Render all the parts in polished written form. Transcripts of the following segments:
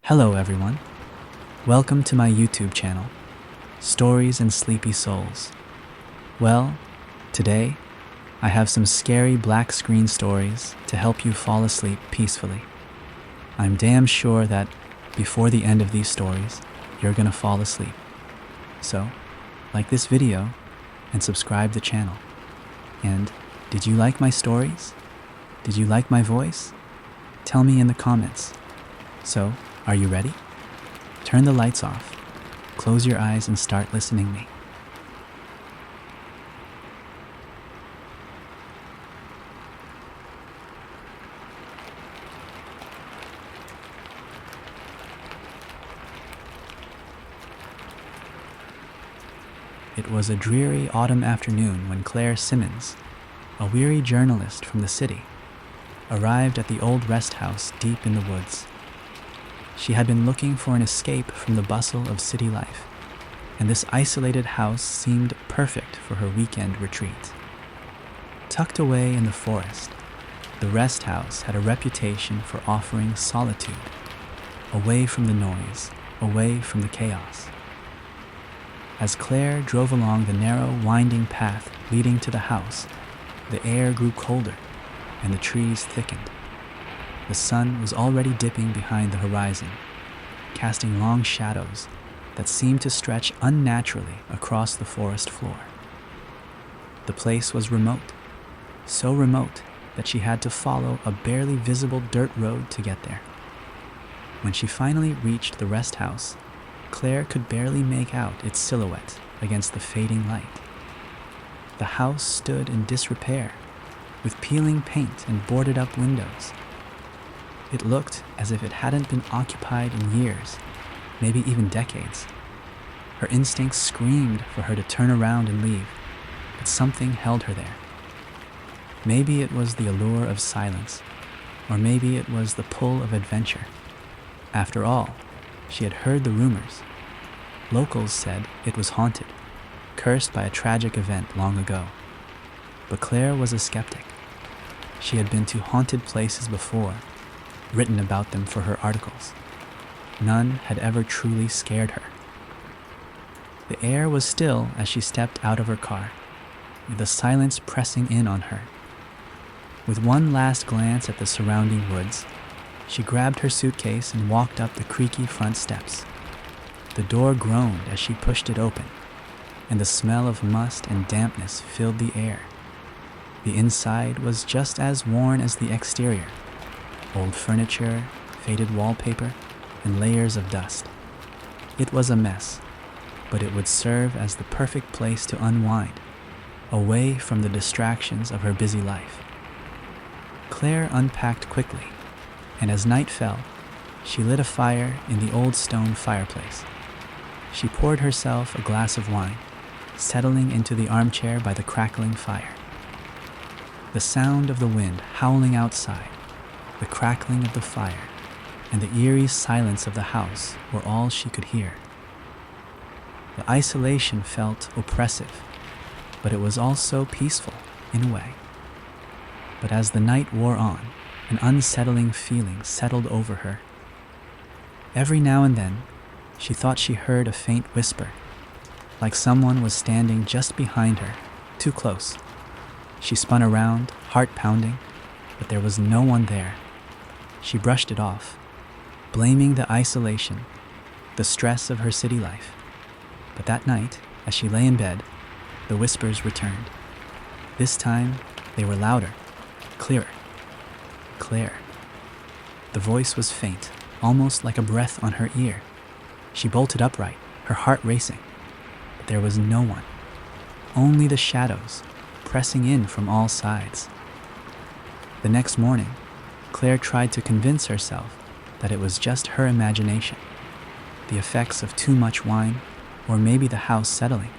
Hello everyone, welcome to my YouTube channel, Stories and Sleepy Souls. Well, today I have some scary black screen stories to help you fall asleep peacefully. I'm damn sure that before the end of these stories, you're gonna fall asleep. So, like this video and subscribe the channel. And did you like my stories? Did you like my voice? Tell me in the comments. So, are you ready? Turn the lights off, close your eyes and start listening me. It was a dreary autumn afternoon when Claire Simmons, a weary journalist from the city, arrived at the old rest house deep in the woods. She had been looking for an escape from the bustle of city life, and this isolated house seemed perfect for her weekend retreat. Tucked away in the forest, the rest house had a reputation for offering solitude, away from the noise, away from the chaos. As Claire drove along the narrow, winding path leading to the house, the air grew colder and the trees thickened. The sun was already dipping behind the horizon, casting long shadows that seemed to stretch unnaturally across the forest floor. The place was remote, so remote that she had to follow a barely visible dirt road to get there. When she finally reached the rest house, Claire could barely make out its silhouette against the fading light. The house stood in disrepair, with peeling paint and boarded-up windows. It looked as if it hadn't been occupied in years, maybe even decades. Her instincts screamed for her to turn around and leave, but something held her there. Maybe it was the allure of silence, or maybe it was the pull of adventure. After all, she had heard the rumors. Locals said it was haunted, cursed by a tragic event long ago. But Claire was a skeptic. She had been to haunted places before, written about them for her articles. None had ever truly scared her. The air was still as she stepped out of her car, with the silence pressing in on her. With one last glance at the surrounding woods, she grabbed her suitcase and walked up the creaky front steps. The door groaned as she pushed it open, and the smell of must and dampness filled the air. The inside was just as worn as the exterior. Old furniture, faded wallpaper, and layers of dust. It was a mess, but it would serve as the perfect place to unwind, away from the distractions of her busy life. Claire unpacked quickly, and as night fell, she lit a fire in the old stone fireplace. She poured herself a glass of wine, settling into the armchair by the crackling fire. The sound of the wind howling outside, the crackling of the fire, and the eerie silence of the house were all she could hear. The isolation felt oppressive, but it was also peaceful in a way. But as the night wore on, an unsettling feeling settled over her. Every now and then, she thought she heard a faint whisper, like someone was standing just behind her, too close. She spun around, heart pounding, but there was no one there. She brushed it off, blaming the isolation, the stress of her city life. But that night, as she lay in bed, the whispers returned. This time, they were louder, clearer. Claire. The voice was faint, almost like a breath on her ear. She bolted upright, her heart racing. But there was no one, only the shadows, pressing in from all sides. The next morning, Claire tried to convince herself that it was just her imagination, the effects of too much wine, or maybe the house settling.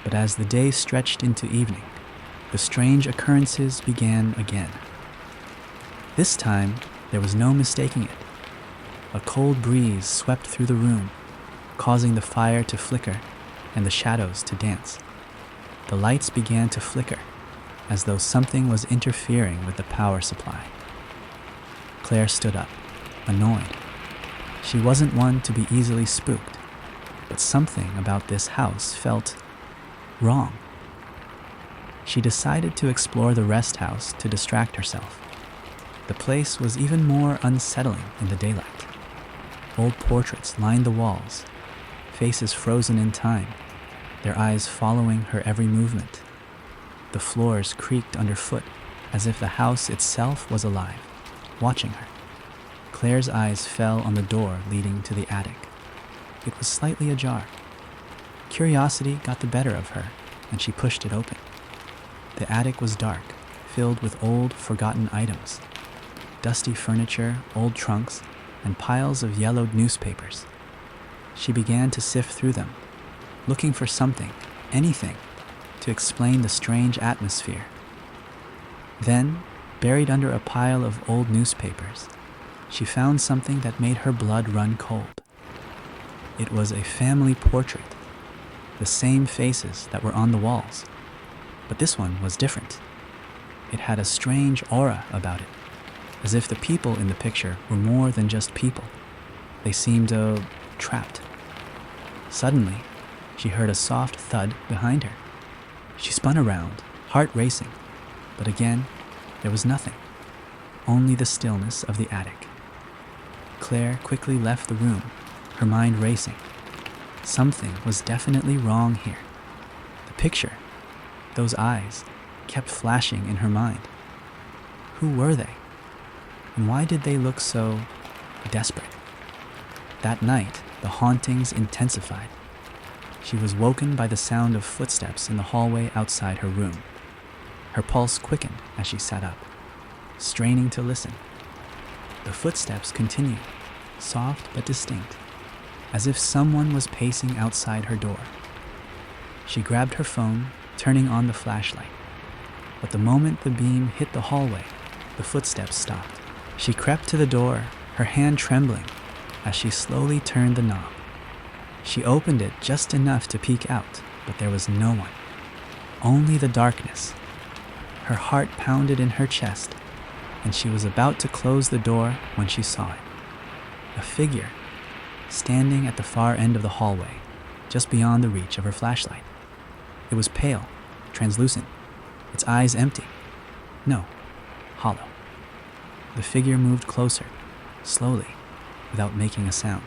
But as the day stretched into evening, the strange occurrences began again. This time, there was no mistaking it. A cold breeze swept through the room, causing the fire to flicker and the shadows to dance. The lights began to flicker, as though something was interfering with the power supply. Claire stood up, annoyed. She wasn't one to be easily spooked, but something about this house felt wrong. She decided to explore the rest house to distract herself. The place was even more unsettling in the daylight. Old portraits lined the walls, faces frozen in time, their eyes following her every movement. The floors creaked underfoot as if the house itself was alive, watching her. Claire's eyes fell on the door leading to the attic. It was slightly ajar. Curiosity got the better of her, and she pushed it open. The attic was dark, filled with old, forgotten items. Dusty furniture, old trunks, and piles of yellowed newspapers. She began to sift through them, looking for something, anything, to explain the strange atmosphere. Then, buried under a pile of old newspapers, she found something that made her blood run cold. It was a family portrait, the same faces that were on the walls, but this one was different. It had a strange aura about it, as if the people in the picture were more than just people. They seemed, trapped. Suddenly, she heard a soft thud behind her. She spun around, heart racing, but again, there was nothing, only the stillness of the attic. Claire quickly left the room, her mind racing. Something was definitely wrong here. The picture, those eyes, kept flashing in her mind. Who were they? And why did they look so desperate? That night, the hauntings intensified. She was woken by the sound of footsteps in the hallway outside her room. Her pulse quickened as she sat up, straining to listen. The footsteps continued, soft but distinct, as if someone was pacing outside her door. She grabbed her phone, turning on the flashlight. But the moment the beam hit the hallway, the footsteps stopped. She crept to the door, her hand trembling, as she slowly turned the knob. She opened it just enough to peek out, but there was no one. Only the darkness. Her heart pounded in her chest, and she was about to close the door when she saw it. A figure, standing at the far end of the hallway, just beyond the reach of her flashlight. It was pale, translucent, its eyes empty. No, hollow. The figure moved closer, slowly, without making a sound.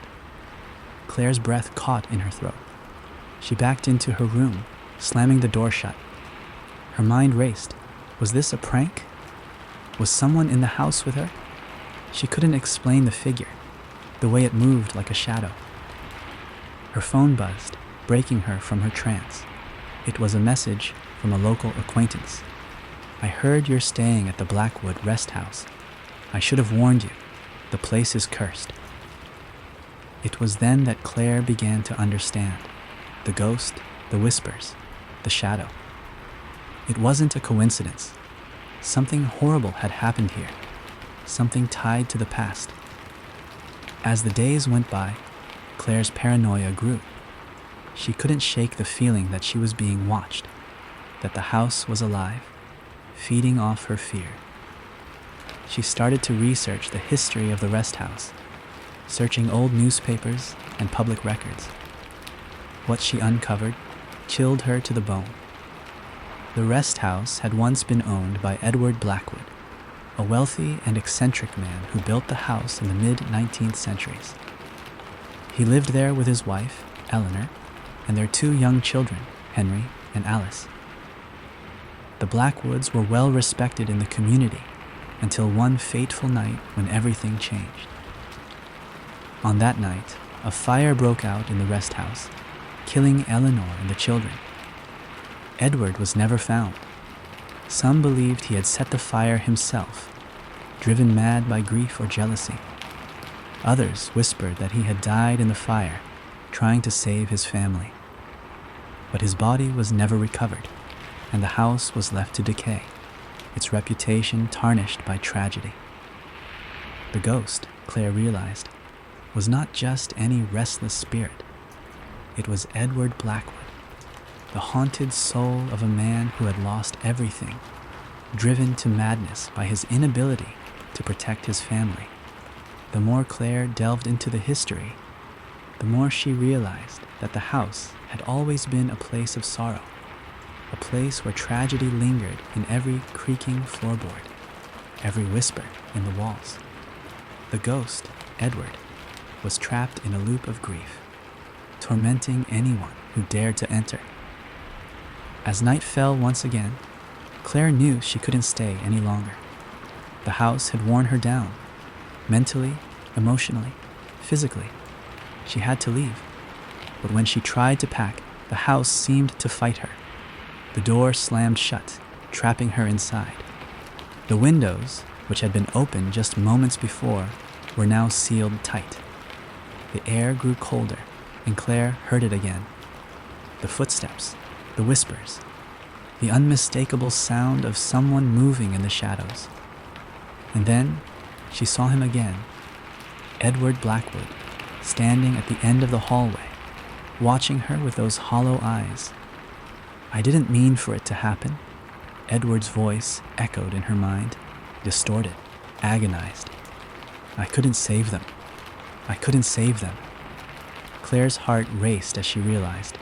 Claire's breath caught in her throat. She backed into her room, slamming the door shut. Her mind raced. Was this a prank? Was someone in the house with her? She couldn't explain the figure, the way it moved like a shadow. Her phone buzzed, breaking her from her trance. It was a message from a local acquaintance. I heard you're staying at the Blackwood Rest House. I should have warned you. The place is cursed. It was then that Claire began to understand. The ghost, the whispers, the shadow. It wasn't a coincidence. Something horrible had happened here. Something tied to the past. As the days went by, Claire's paranoia grew. She couldn't shake the feeling that she was being watched, that the house was alive, feeding off her fear. She started to research the history of the rest house, searching old newspapers and public records. What she uncovered chilled her to the bone. The rest house had once been owned by Edward Blackwood, a wealthy and eccentric man who built the house in the mid-19th centuries. He lived there with his wife, Eleanor, and their 2 young children, Henry and Alice. The Blackwoods were well respected in the community until one fateful night when everything changed. On that night, a fire broke out in the rest house, killing Eleanor and the children. Edward was never found. Some believed he had set the fire himself, driven mad by grief or jealousy. Others whispered that he had died in the fire, trying to save his family. But his body was never recovered, and the house was left to decay, its reputation tarnished by tragedy. The ghost, Claire realized, was not just any restless spirit. It was Edward Blackwood, the haunted soul of a man who had lost everything, driven to madness by his inability to protect his family. The more Claire delved into the history, the more she realized that the house had always been a place of sorrow, a place where tragedy lingered in every creaking floorboard, every whisper in the walls. The ghost, Edward, was trapped in a loop of grief, tormenting anyone who dared to enter. As night fell once again, Claire knew she couldn't stay any longer. The house had worn her down, mentally, emotionally, physically. She had to leave. But when she tried to pack, the house seemed to fight her. The door slammed shut, trapping her inside. The windows, which had been open just moments before, were now sealed tight. The air grew colder, and Claire heard it again. The footsteps, the whispers, the unmistakable sound of someone moving in the shadows. And then she saw him again, Edward Blackwood, standing at the end of the hallway, watching her with those hollow eyes. "I didn't mean for it to happen," Edward's voice echoed in her mind, distorted, agonized. "I couldn't save them. I couldn't save them." Claire's heart raced as she realized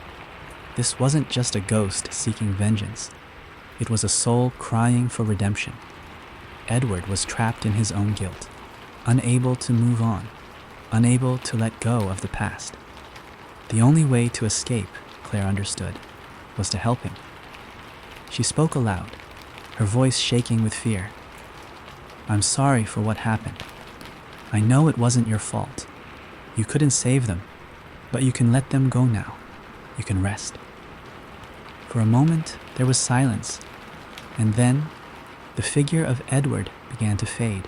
this wasn't just a ghost seeking vengeance. It was a soul crying for redemption. Edward was trapped in his own guilt, unable to move on, unable to let go of the past. The only way to escape, Claire understood, was to help him. She spoke aloud, her voice shaking with fear. "I'm sorry for what happened. I know it wasn't your fault. You couldn't save them, but you can let them go now. You can rest." For a moment, there was silence, and then the figure of Edward began to fade,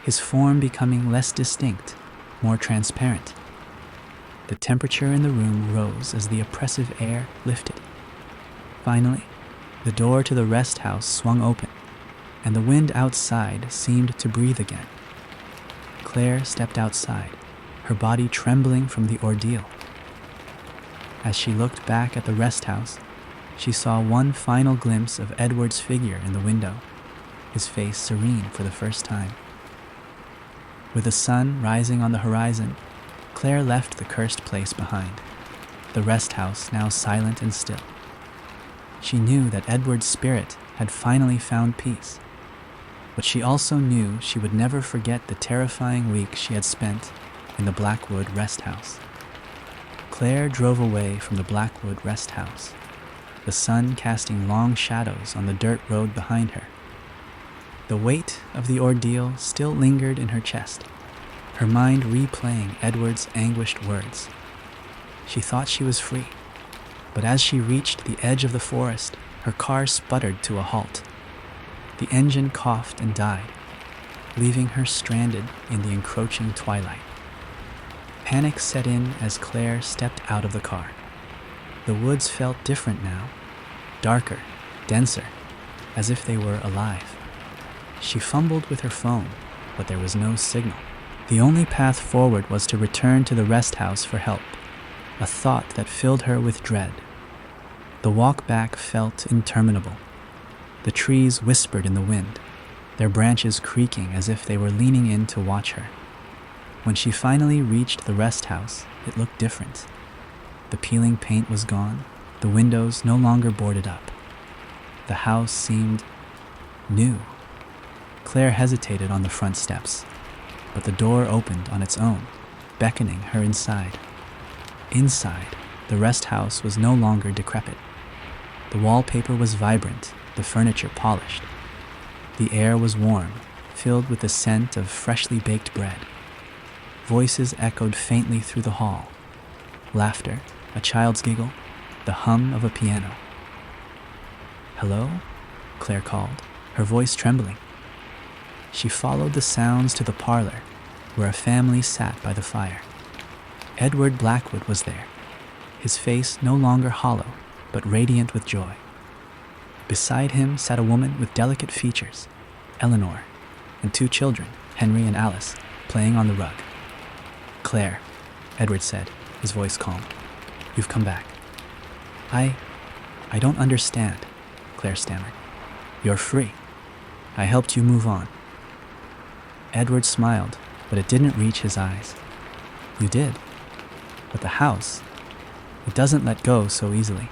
his form becoming less distinct, more transparent. The temperature in the room rose as the oppressive air lifted. Finally, the door to the rest house swung open, and the wind outside seemed to breathe again. Claire stepped outside, her body trembling from the ordeal. As she looked back at the rest house, she saw one final glimpse of Edward's figure in the window, his face serene for the first time. With the sun rising on the horizon, Claire left the cursed place behind, the rest house now silent and still. She knew that Edward's spirit had finally found peace, but she also knew she would never forget the terrifying week she had spent in the Blackwood rest house. Claire drove away from the Blackwood rest house, the sun casting long shadows on the dirt road behind her. The weight of the ordeal still lingered in her chest, her mind replaying Edward's anguished words. She thought she was free, but as she reached the edge of the forest, her car sputtered to a halt. The engine coughed and died, leaving her stranded in the encroaching twilight. Panic set in as Claire stepped out of the car. The woods felt different now, darker, denser, as if they were alive. She fumbled with her phone, but there was no signal. The only path forward was to return to the rest house for help, a thought that filled her with dread. The walk back felt interminable. The trees whispered in the wind, their branches creaking as if they were leaning in to watch her. When she finally reached the rest house, it looked different. The peeling paint was gone, the windows no longer boarded up. The house seemed new. Claire hesitated on the front steps, but the door opened on its own, beckoning her inside. Inside, the rest house was no longer decrepit. The wallpaper was vibrant, the furniture polished. The air was warm, filled with the scent of freshly baked bread. Voices echoed faintly through the hall. Laughter, a child's giggle, the hum of a piano. "Hello?" Claire called, her voice trembling. She followed the sounds to the parlor, where a family sat by the fire. Edward Blackwood was there, his face no longer hollow, but radiant with joy. Beside him sat a woman with delicate features, Eleanor, and 2 children, Henry and Alice, playing on the rug. "Claire," Edward said, his voice calm. "You've come back." I don't understand," Claire stammered. "You're free. I helped you move on." Edward smiled, but it didn't reach his eyes. You did. But the house, it doesn't let go so easily.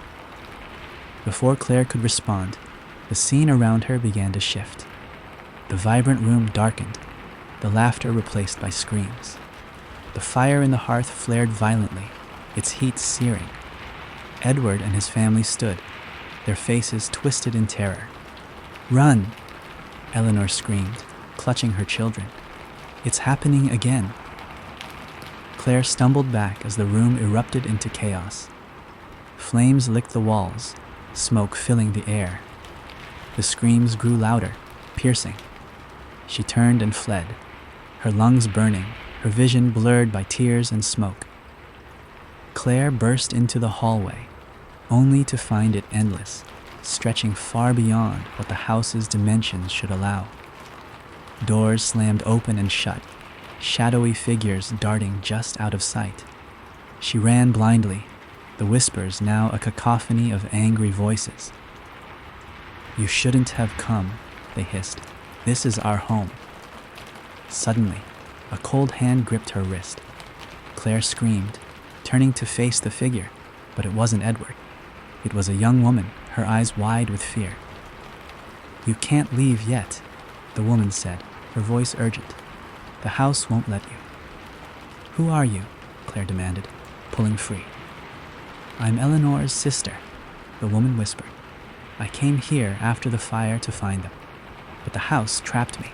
Before Claire could respond, the scene around her began to shift. The vibrant room darkened, the laughter replaced by screams. The fire in the hearth flared violently, its heat searing. Edward and his family stood, their faces twisted in terror. "Run!" Eleanor screamed, clutching her children. "It's happening again." Claire stumbled back as the room erupted into chaos. Flames licked the walls, smoke filling the air. The screams grew louder, piercing. She turned and fled, her lungs burning, her vision blurred by tears and smoke. Claire burst into the hallway, only to find it endless, stretching far beyond what the house's dimensions should allow. Doors slammed open and shut, shadowy figures darting just out of sight. She ran blindly, the whispers now a cacophony of angry voices. "You shouldn't have come," they hissed. "This is our home." Suddenly, a cold hand gripped her wrist. Claire screamed, turning to face the figure, but it wasn't Edward. It was a young woman, her eyes wide with fear. "You can't leave yet," the woman said, her voice urgent. "The house won't let you." "Who are you?" Claire demanded, pulling free. "I'm Eleanor's sister," the woman whispered. "I came here after the fire to find them, but the house trapped me."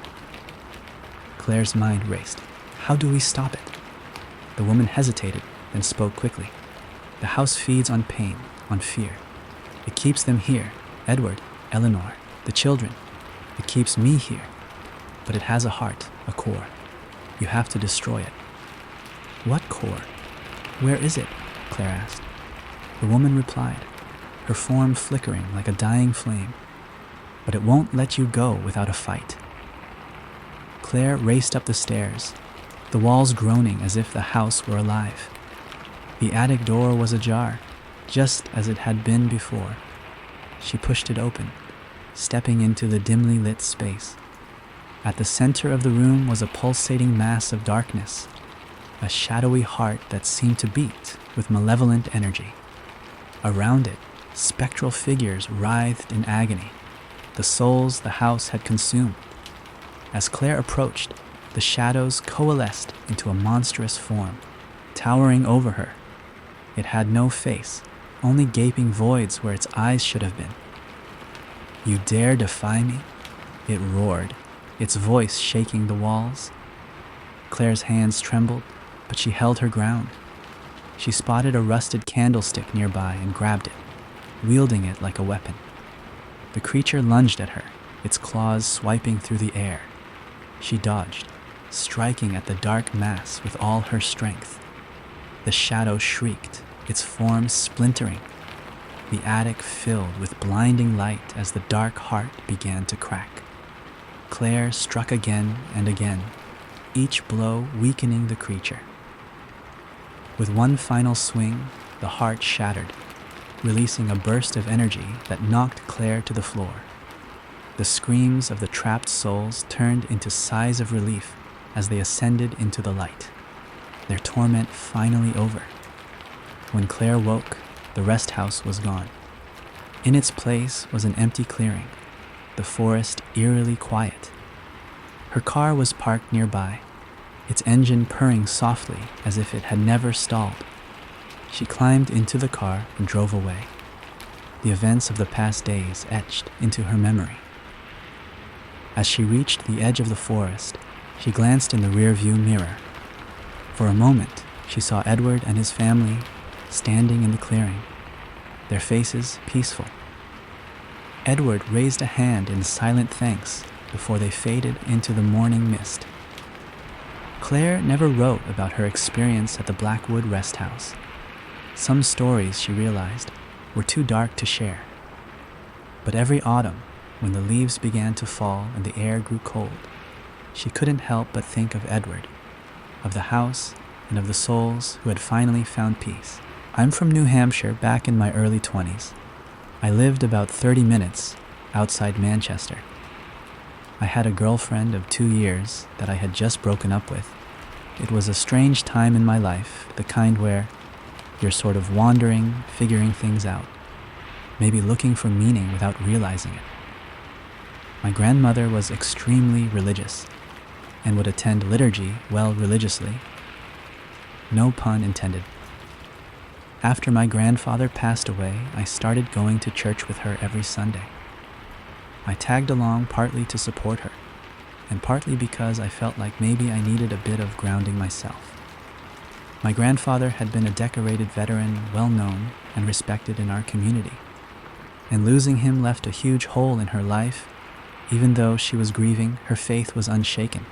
Claire's mind raced. How do we stop it? The woman hesitated, then spoke quickly. "The house feeds on pain, on fear. It keeps them here, Edward, Eleanor, the children. It keeps me here. But it has a heart, a core. You have to destroy it." "What core? Where is it?" Claire asked. The woman replied, her form flickering like a dying flame. "But it won't let you go without a fight." Claire raced up the stairs, the walls groaning as if the house were alive. The attic door was ajar, just as it had been before. She pushed it open, stepping into the dimly lit space. At the center of the room was a pulsating mass of darkness, a shadowy heart that seemed to beat with malevolent energy. Around it, spectral figures writhed in agony, the souls the house had consumed. As Claire approached, the shadows coalesced into a monstrous form, towering over her. It had no face, only gaping voids where its eyes should have been. "You dare defy me?" it roared, its voice shaking the walls. Claire's hands trembled, but she held her ground. She spotted a rusted candlestick nearby and grabbed it, wielding it like a weapon. The creature lunged at her, its claws swiping through the air. She dodged, striking at the dark mass with all her strength. The shadow shrieked, its form splintering. The attic filled with blinding light as the dark heart began to crack. Claire struck again and again, each blow weakening the creature. With one final swing, the heart shattered, releasing a burst of energy that knocked Claire to the floor. The screams of the trapped souls turned into sighs of relief as they ascended into the light, their torment finally over. When Claire woke, the rest house was gone. In its place was an empty clearing, the forest eerily quiet. Her car was parked nearby, its engine purring softly as if it had never stalled. She climbed into the car and drove away, the events of the past days etched into her memory. As she reached the edge of the forest, she glanced in the rearview mirror. For a moment, she saw Edward and his family standing in the clearing, their faces peaceful. Edward raised a hand in silent thanks before they faded into the morning mist. Claire never wrote about her experience at the Blackwood Rest House. Some stories, she realized, were too dark to share. But every autumn, when the leaves began to fall and the air grew cold, she couldn't help but think of Edward, of the house, and of the souls who had finally found peace. I'm from New Hampshire back in my early 20s. I lived about 30 minutes outside Manchester. I had a girlfriend of 2 years that I had just broken up with, It was a strange time in my life, the kind where you're sort of wandering, figuring things out, maybe looking for meaning without realizing it. My grandmother was extremely religious and would attend liturgy religiously. No pun intended. After my grandfather passed away, I started going to church with her every Sunday. I tagged along partly to support her, and partly because I felt like maybe I needed a bit of grounding myself. My grandfather had been a decorated veteran, well known and respected in our community, and losing him left a huge hole in her life. Even though she was grieving, her faith was unshaken.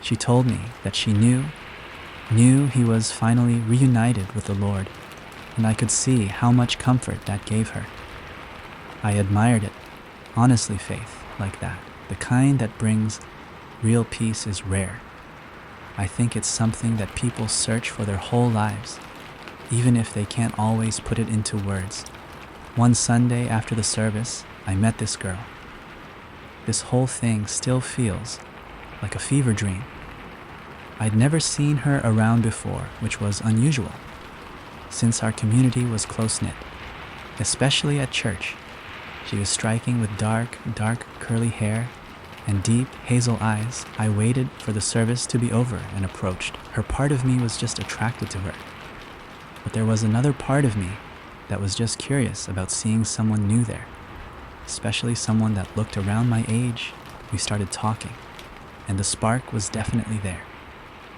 She told me that she knew he was finally reunited with the Lord, and I could see how much comfort that gave her. I admired it. Honestly, faith like that, the kind that brings real peace, is rare. I think it's something that people search for their whole lives, even if they can't always put it into words. One Sunday after the service, I met this girl. This whole thing still feels like a fever dream. I'd never seen her around before, which was unusual, since our community was close-knit, especially at church. She was striking with dark curly hair and deep hazel eyes. I waited for the service to be over and approached. Her part of me was just attracted to her. But there was another part of me that was just curious about seeing someone new there, especially someone that looked around my age. We started talking, and the spark was definitely there.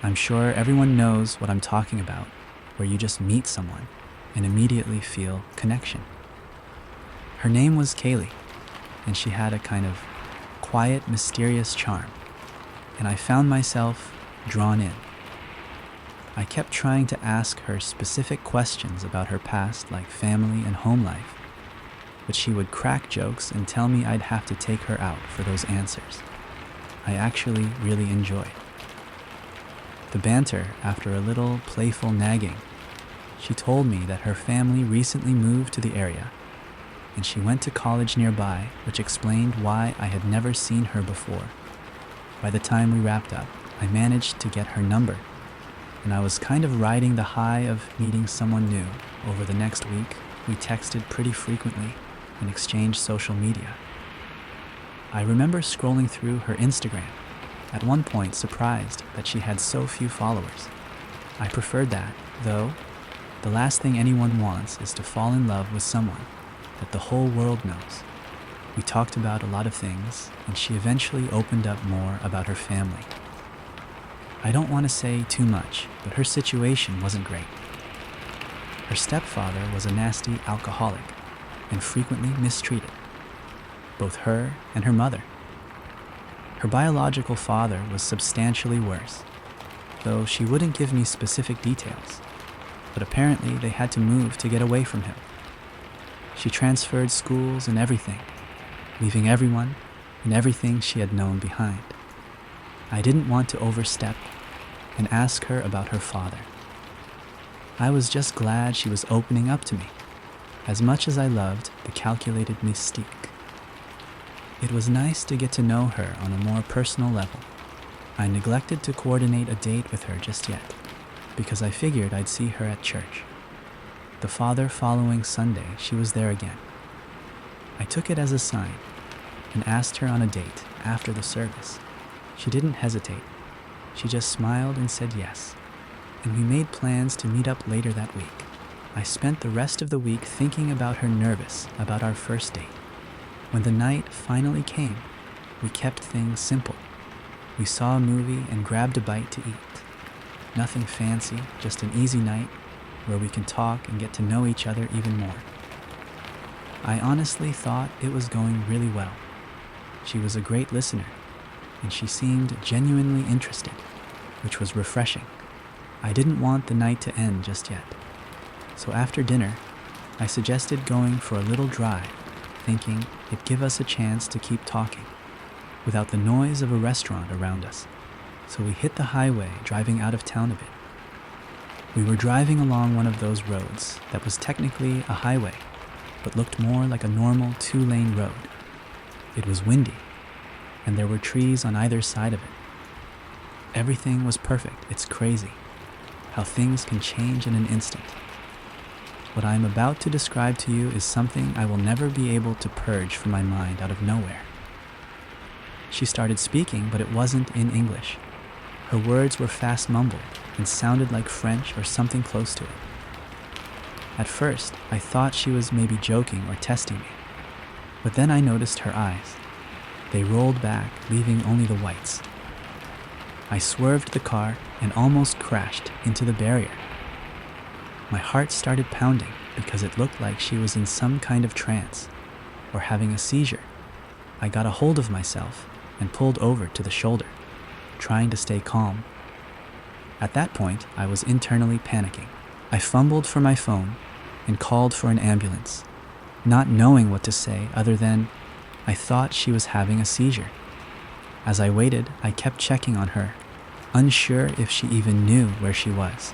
I'm sure everyone knows what I'm talking about, where you just meet someone and immediately feel connection. Her name was Kaylee, and she had a kind of quiet, mysterious charm, and I found myself drawn in. I kept trying to ask her specific questions about her past, like family and home life, but she would crack jokes and tell me I'd have to take her out for those answers. I actually really enjoyed the banter. After a little playful nagging, she told me that her family recently moved to the area, and she went to college nearby, which explained why I had never seen her before. By the time we wrapped up, I managed to get her number, and I was kind of riding the high of meeting someone new. Over the next week, we texted pretty frequently and exchanged social media. I remember scrolling through her Instagram, at one point surprised that she had so few followers. I preferred that, though. The last thing anyone wants is to fall in love with someone that the whole world knows. We talked about a lot of things, and she eventually opened up more about her family. I don't want to say too much, but her situation wasn't great. Her stepfather was a nasty alcoholic and frequently mistreated both her and her mother. Her biological father was substantially worse, though she wouldn't give me specific details, but apparently they had to move to get away from him. She transferred schools and everything, leaving everyone and everything she had known behind. I didn't want to overstep and ask her about her father. I was just glad she was opening up to me, as much as I loved the calculated mystique. It was nice to get to know her on a more personal level. I neglected to coordinate a date with her just yet, because I figured I'd see her at church. The following Sunday, she was there again. I took it as a sign and asked her on a date after the service. She didn't hesitate. She just smiled and said yes, and we made plans to meet up later that week. I spent the rest of the week thinking about her, nervous about our first date. When the night finally came, we kept things simple. We saw a movie and grabbed a bite to eat. Nothing fancy, just an easy night where we can talk and get to know each other even more. I honestly thought it was going really well. She was a great listener, and she seemed genuinely interested, which was refreshing. I didn't want the night to end just yet. So after dinner, I suggested going for a little drive, thinking it'd give us a chance to keep talking without the noise of a restaurant around us. So we hit the highway, driving out of town a bit. We were driving along one of those roads that was technically a highway, but looked more like a normal 2-lane road. It was windy, and there were trees on either side of it. Everything was perfect. It's crazy how things can change in an instant. What I am about to describe to you is something I will never be able to purge from my mind out of nowhere. She started speaking, but it wasn't in English. Her words were fast mumbled and sounded like French or something close to it. At first, I thought she was maybe joking or testing me, but then I noticed her eyes. They rolled back, leaving only the whites. I swerved the car and almost crashed into the barrier. My heart started pounding because it looked like she was in some kind of trance or having a seizure. I got a hold of myself and pulled over to the shoulder, trying to stay calm. At that point, I was internally panicking. I fumbled for my phone and called for an ambulance, not knowing what to say other than, I thought she was having a seizure. As I waited, I kept checking on her, unsure if she even knew where she was.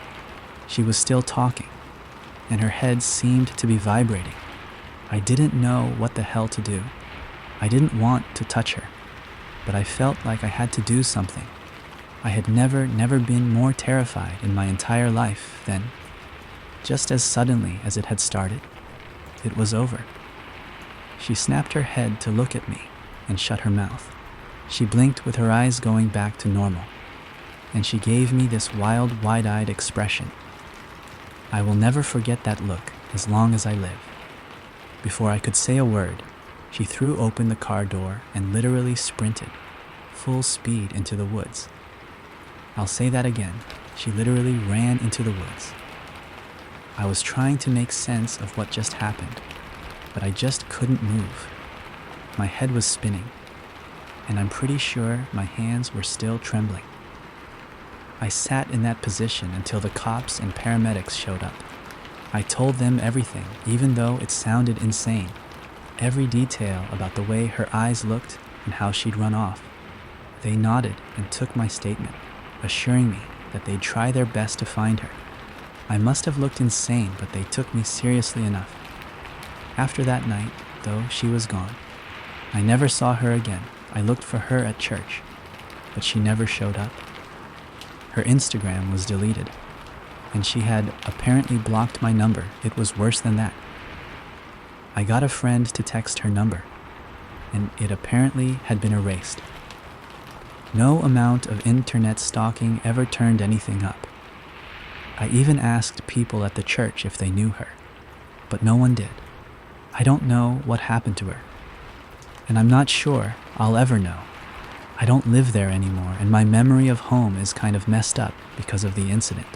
She was still talking, and her head seemed to be vibrating. I didn't know what the hell to do. I didn't want to touch her, but I felt like I had to do something. I had never been more terrified in my entire life than, just as suddenly as it had started, it was over. She snapped her head to look at me and shut her mouth. She blinked with her eyes going back to normal, and she gave me this wild, wide-eyed expression. I will never forget that look as long as I live. Before I could say a word, she threw open the car door and literally sprinted, full speed into the woods. I'll say that again. She literally ran into the woods. I was trying to make sense of what just happened, but I just couldn't move. My head was spinning, and I'm pretty sure my hands were still trembling. I sat in that position until the cops and paramedics showed up. I told them everything, even though it sounded insane. Every detail about the way her eyes looked and how she'd run off. They nodded and took my statement, assuring me that they'd try their best to find her. I must have looked insane, but they took me seriously enough. After that night, though, she was gone. I never saw her again. I looked for her at church, but she never showed up. Her Instagram was deleted, and she had apparently blocked my number. It was worse than that. I got a friend to text her number, and it apparently had been erased. No amount of internet stalking ever turned anything up. I even asked people at the church if they knew her, but no one did. I don't know what happened to her, and I'm not sure I'll ever know. I don't live there anymore, and my memory of home is kind of messed up because of the incident.